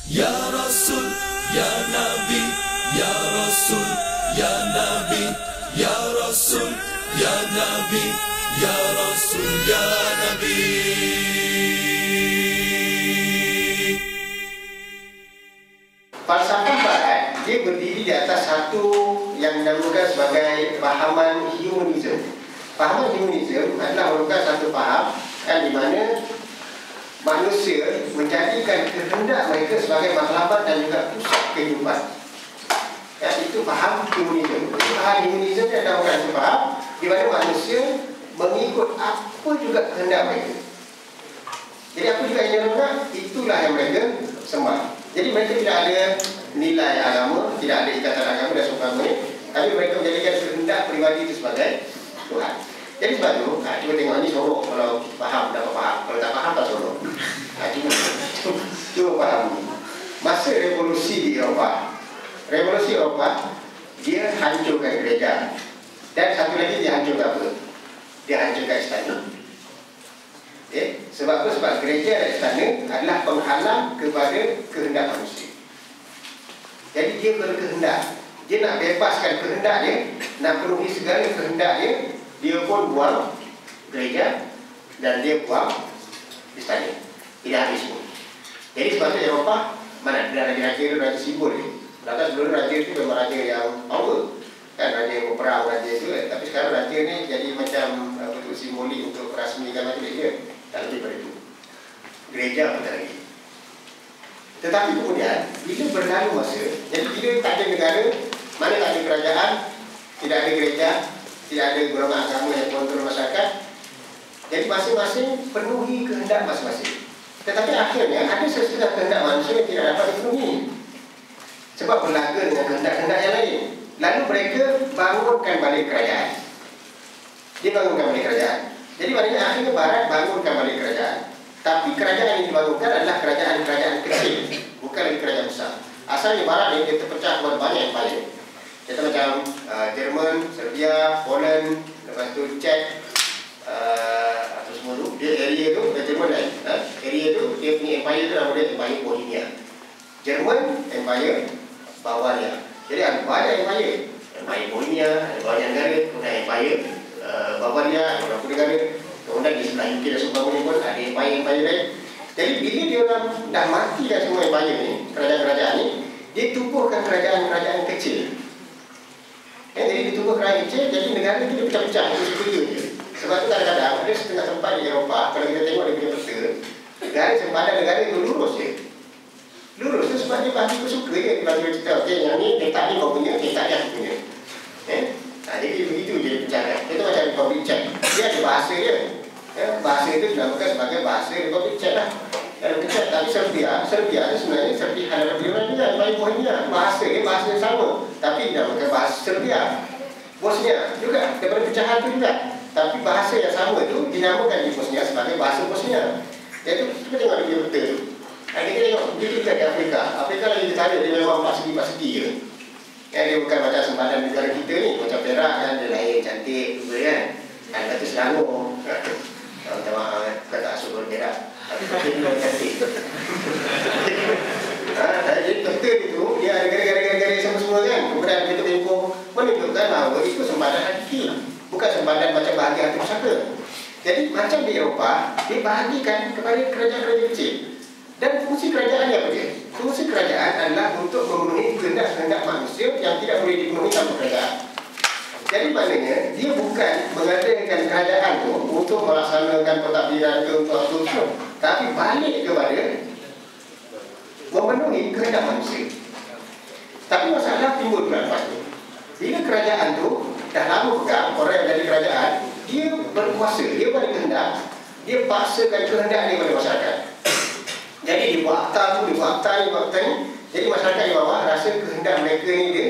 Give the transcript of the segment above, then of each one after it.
Ya Rasul, Ya Nabi, Ya Rasul, Ya Nabi, Ya Rasul, Ya Nabi, Ya Rasul, Ya Nabi. Falsafah Barat, dia berdiri di atas satu yang dinamakan sebagai pahaman humanism. Pahaman humanism adalah merupakan satu faham di mana manusia menjadikan kehendak mereka sebagai matlamat dan juga pusat kehidupan. Ya, itu faham humanism. Faham humanism adalah satu faham di mana manusia mengikut apa juga kehendak mereka. Jadi apa juga yang dia nak, itulah yang mereka sembah. Jadi mereka tidak ada nilai agama, tidak ada ikatan agama dan sebagainya, tapi mereka menjadikan kehendak peribadi itu sebagai Tuhan. Jadi sebab itu, cuba tengok ni sorok kalau faham, dapat faham. Kalau tak faham, tak sorok. Cuba faham. Masa revolusi di Eropah, dia hancurkan gereja. Dan satu lagi dia hancurkan apa? Dia hancurkan istana. Sebab apa? Sebab gereja dan istana adalah penghalang kepada kehendak manusia. Jadi dia berkehendak. Dia nak bebaskan kehendak dia, nak penuhi segala kehendak dia. Dia pun buang gereja dan dia buang istana. Tidak habis pun. Jadi sebab itu Eropah, mana ada raja-raja itu, raja simbol dia. Belakang sebelum raja itu memang raja yang power. Kan raja yang berperang, raja itu. Tapi sekarang raja ni jadi macam bentuk simbolik untuk rasmikan majlis dia. Tak lebih daripada itu. Gereja pun tak lagi. Tetapi kemudian, bila berlalu masa, jadi bila tak ada negara, mana tak ada kerajaan, tidak ada gereja, tidak ada golongan agama yang kontrol masyarakat, jadi masing-masing penuhi kehendak masing-masing. Tetapi akhirnya, ada sesetengah kehendak manusia yang tidak dapat dipenuhi. Sebab berlaga dengan kehendak-kehendak yang lain. Lalu mereka bangunkan balik kerajaan. Dia bangunkan balik kerajaan. Jadi maknanya akhirnya Barat bangunkan balik kerajaan. Tapi kerajaan yang dibangunkan adalah kerajaan-kerajaan kecil, bukan lagi kerajaan besar. Asalnya Barat ini dia terpecah kepada banyak empire. Kita macam Jerman, Serbia, Poland, lepas tu Czech, apa semua tu. Dia area tu, Jerman kan? Area tu, dia punya empire tu namanya Empire Bohemia. Jerman, Empire Bavaria. Jadi ada banyak empire. Empire Bohemia, ada banyak negara, kemudian Empire Bavaria, beberapa negara. Kemudian di sebelah UK dan sebagainya pun ada empire-empire lain. Jadi bila dia orang dah mati dah semua empire ni, kerajaan-kerajaan ni, dia tubuhkan kerajaan-kerajaan kecil. Jadi ditubuh kerajaan kecil, jadi negara tu dia pecah-pecah, dia superior je. Sebab tu kadang-kadang ada setengah tempat di Eropah, kalau kita tengok dia punya peta, negara sempadan negara itu lurus je. Lurus tu sebab dia bagi suka je, dia bagi cerita, okey yang ni petak ni kau punya, petak ni aku punya. Jadi begitu je dia pecahkan. Itu macam Republic Czech. Dia ada bahasa dia. Bahasa itu dinamakan sebagai bahasa Republic Czech lah. Tapi Serbia itu sebenarnya seperti Hal Republik juga, Empire Bohemia. Bahasa dia bahasa yang sama, tapi dinamakan bahasa Serbia. Bosnia juga, daripada pecahan itu juga. Tapi bahasa yang sama itu dinamakan di Bosnia sebagai bahasa Bosnia. Jadi kita tengok dia peta tu. Kita tengok begitu juga di Afrika. Afrika lagi kita dia memang empat segi je. Dia bukan macam sempadan negara kita ni, macam Perak kan, dia lahir cantik juga kan. Kata Selangor. Minta maaf kan, kata asal Perak. Tapi dia cantik. Jadi peta itu, dia ada gara-gara semua kan. Kemudian kita tempoh menunjukkan bahawa itu sempadan hakiki, bukan sempadan macam bahagian hati pusaka. Jadi macam di Eropah, dia bahagikan kepada kerajaan-kerajaan kecil. Dan fungsi kerajaan apa dia? Fungsi kerajaan adalah untuk memenuhi kehendak-kehendak manusia yang tidak boleh dipenuhi tanpa kerajaan. Jadi maknanya, dia bukan mengadakan kerajaan itu untuk melaksanakan pentadbiran ke untuk apa-apa, tapi balik kepada memenuhi kehendak manusia. Tapi masalah timbul pula lepas itu. Bila kerajaan itu dah lama pegang, orang yang jadi kerajaan, dia berkuasa, dia pada kehendak, dia paksakan kehendak dia pada masyarakat. Jadi di buat akta tu, di buat akta ni. Jadi masyarakat di bawah rasa kehendak mereka ni dia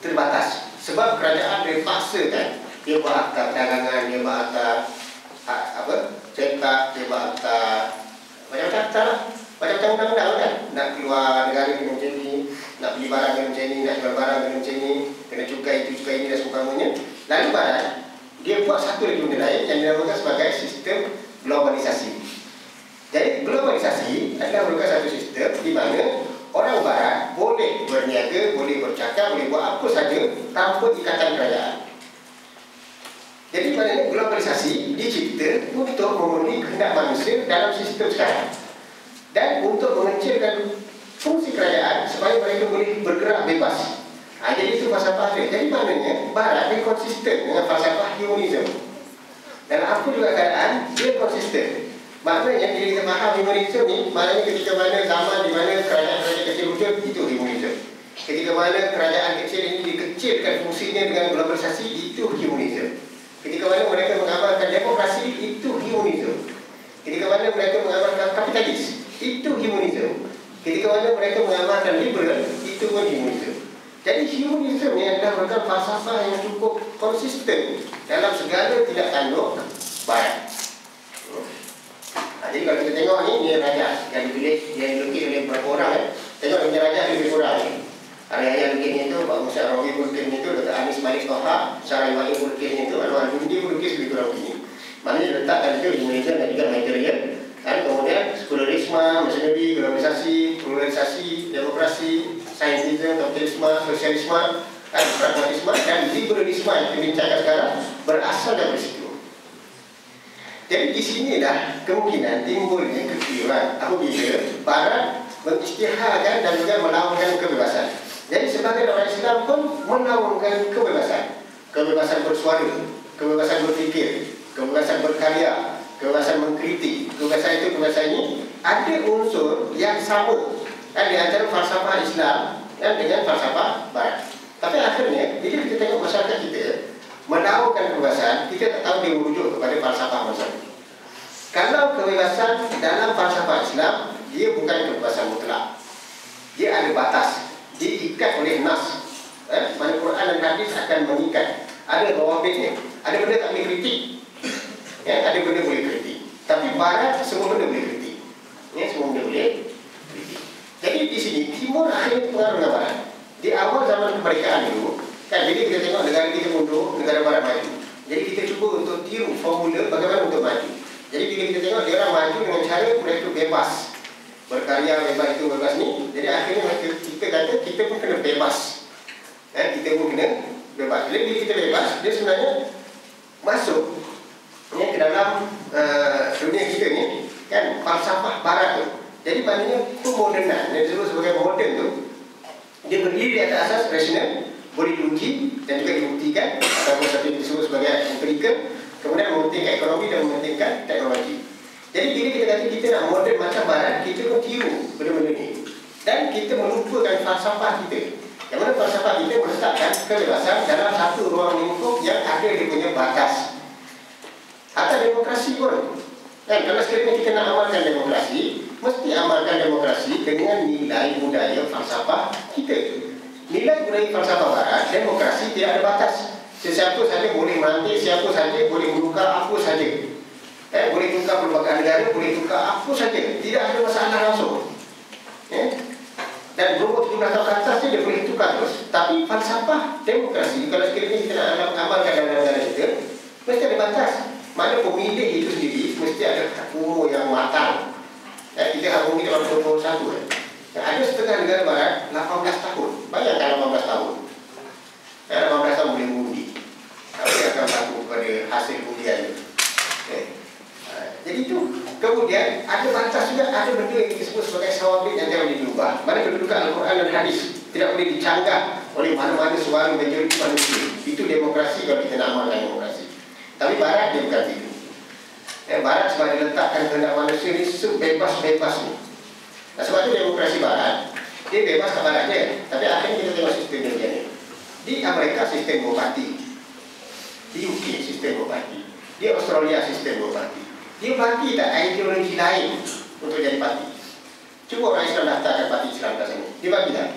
terbatas. Sebab kerajaan dia paksakan. Dia buat akta perdagangan, dia buat akta cetak, dia buat akta macam-macam akta lah. Macam-macam undang-undang kan. Nak keluar negara kena macam ni, nak beli barang kena macam ni, nak jual barang kena macam ni, kena cukai itu, cukai ini dan sebagainya. Lalu Barat, dia buat satu lagi benda lain yang dinamakan sebagai sistem globalisasi. Jadi globalisasi adalah merupakan satu sistem di mana orang Barat boleh berniaga, boleh bercakap, boleh buat apa saja tanpa ikatan kerajaan. Jadi maknanya globalisasi dicipta untuk memenuhi kehendak manusia dalam sistem sekarang dan untuk mengecilkan fungsi kerajaan supaya mereka boleh bergerak bebas. Jadi itu falsafah dia. Jadi maknanya Barat dia konsisten dengan falsafah humanism. Dan apa juga keadaan dia konsisten. Maknanya bila kita faham humanism ni, maknanya ketika mana zaman di mana kerajaan-kerajaan kecil wujud, itu humanism. Ketika mana kerajaan kecil ini dikecilkan fungsinya dengan globalisasi, itu humanism. Ketika mana mereka mengamalkan demokrasi, itu humanism. Ketika mana mereka mengamalkan kapitalis, itu humanism. Ketika mana mereka mengamalkan liberal, itu pun humanism. Jadi humanism ni adalah merupakan falsafah yang cukup konsisten dalam segala tindak tanduk Barat. Jadi kalau kita tengok ni raja yang dipilih, yang dilukis oleh beberapa orang. Tengok punya raja lebih kurang ni. Ada yang lukis itu, Pak Musa Rawi lukis itu, Dr. Anis Malik Toha, Sarah Iwai lukis itu, Anwar Jundi lukis lebih kurang begini. Maknanya letakkan itu humanism dan juga material. Dan kemudian sekularisme, mesineri, globalisasi, pluralisasi, demokrasi, saintisme, kapitalisme, sosialisme, pragmatisme dan liberalisme yang kita bincangkan sekarang berasal dari situ. Jadi di sinilah kemungkinan timbulnya kekeliruan apabila Barat mengisytiharkan dan juga melawankan kebebasan. Jadi sebagai orang Islam pun menawarkan kebebasan. Kebebasan bersuara, kebebasan berfikir, kebebasan berkarya, kebebasan mengkritik. Kebebasan ini ada unsur yang sama di antara falsafah Islam dan dengan falsafah Barat. Tapi akhirnya, bila kita tengok masyarakat kita menawarkan kebebasan, kita tak tahu dia merujuk kepada falsafah mana. Kalau kebebasan dalam falsafah Islam, dia bukan kebebasan mutlak. Dia ada batas. Diikat oleh nas. Mana Quran dan hadis akan mengikat. Ada rawabitnya. Ada benda tak boleh kritik. Ada benda boleh kritik. Tapi Barat semua benda boleh kritik. Semua benda boleh kritik. Jadi di sini Timur akhirnya pengaruh dengan Barat. Di awal zaman kemerdekaan dulu, kan bila kita tengok negara kita mundur, negara Barat maju. Jadi kita cuba untuk tiru formula bagaimana untuk maju. Jadi bila kita tengok dia orang maju dengan cara mereka bebas. Berkarya bebas itu bebas ni. Jadi akhirnya kita kata kita pun kena bebas. Kita pun kena bebas. Jadi bila kita bebas, dia sebenarnya masuk ke dalam dunia kita ni, kan, falsafah Barat tu. Jadi maknanya kemodernan yang disebut sebagai moden tu, dia berdiri di atas asas rasional, boleh diuji dan juga dibuktikan, atau seperti disebut sebagai empirical, kemudian mementingkan ekonomi dan mementingkan teknologi. Jadi bila kita kata kita nak moden macam Barat, kita pun tiru benda-benda ni. Dan kita melupakan falsafah kita. Yang mana falsafah kita meletakkan kebebasan dalam satu ruang lingkup yang ada dia punya batas. Atau demokrasi pun. Kan, kalau sekiranya kita nak amalkan demokrasi, mesti amalkan demokrasi dengan nilai budaya falsafah kita. Nilai budaya falsafah Barat, demokrasi tidak ada batas. Sesiapa saja boleh merantik, siapa saja boleh menukar apa saja. Boleh tukar pelbagai negara, boleh tukar apa saja. Tidak ada masalah langsung. Dan berumur 17 tahun ke atas dia boleh tukar terus. Tapi falsafah demokrasi, kalau sekiranya kita nak amalkan dalam negara kita, mesti ada batas. Mana pemilih itu sendiri mesti ada umur yang matang. Kita harus mungkin dalam 21. Ada setengah negara Barat 18 tahun. Bayangkan 18 tahun. 18 tahun boleh mengundi. Apa yang akan berlaku kepada hasil undian itu. Jadi itu. Kemudian ada batas juga, ada benda yang disebut sebagai sawabit yang jangan diubah. Mana kedudukan Al-Quran dan hadis tidak boleh dicanggah oleh mana-mana suara majoriti manusia. Itu demokrasi kalau kita nak amalkan demokrasi. Tapi Barat dia bukan itu. Barat sebab dia letakkan kehendak manusia ni sebebas-bebas ni. Sebab itu demokrasi Barat, dia bebas ke Barat dia. Tapi akhirnya kita tengok sistem dia macam ni. Di Amerika sistem bupati. Di UK sistem bupati. Di Australia sistem bupati. Dia bagi tak ideologi lain untuk jadi parti. Cuba orang Islam daftarkan parti Islam kat sini. Dia bagi tak?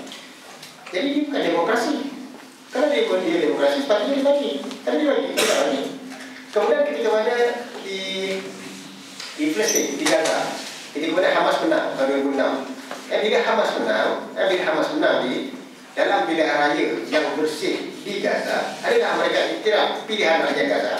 Jadi dia bukan demokrasi. Kalau dia buat dia demokrasi, sepatutnya dia bagi. Kan dia bagi? Dia tak bagi. Kemudian ketika mana di Palestin, di Gaza, ketika mana Hamas menang tahun 2006. Bila Hamas menang di dalam pilihan raya yang bersih di Gaza, adakah mereka iktiraf pilihan rakyat Gaza?